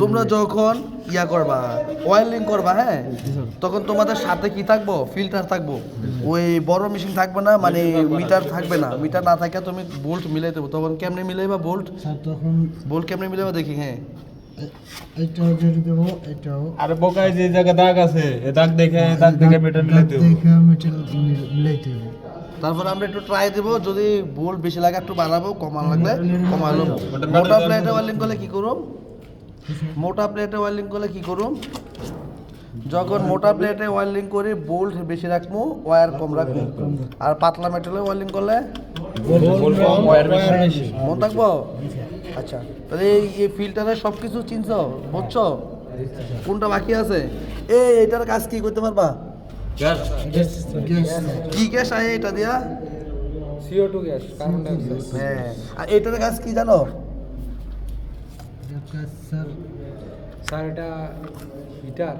তোমরা যখন ইয়া করবা ওয়েল্ডিং করবা, হ্যাঁ, তখন তোমাদের সাথে কি থাকবো? ফিল্টার থাকবো। ওই বড় মেশিন থাকবে না, মানে মিটার থাকবে না। মিটার না থাকে তুমি বোল্ট মিলাই দেবো। তখন কেমনে মিলাইবা বোল্ট? তখন বোল্ট কেমনে মিলাইবা দেখি। হ্যাঁ, এটাও জেনে দেবো, এটাও আরে বোকায় যে জায়গা দাগ আছে এ দাগ দেখে মিটার মিলাইতে হবে। দেখে মিটার মিলাইতে হবে। তারপর আমরা একটু ট্রাই দেবো, যদি বোল্ট বেশি লাগে একটু বাড়াবো, কমান লাগলে কমালো। মোটা প্লেটে ওয়েল্ডিং করলে কি করুম? মোটা প্লেটে ওয়েল্ডিং করলে কি করুম? যখন মোটা প্লেটে ওয়েল্ডিং করি বোল্ট বেশি রাখবো, ওয়্যার কম রাখবো। আর পাতলা মেটালে ওয়েল্ডিং করলে মন থাকবো। আচ্ছা, তাহলে এই ফিল্টারে সব কিছু চিনছো, বুঝছো কোনটা বাকি আছে? এটার কাজ কি করতে পারবা? কি গ্যাস আয় এটা দিয়া? CO2 gas, carbon die oxide. হ্যাঁ, আর এটার কাজ কি জানো? স্যার স্যার এটা হিটার।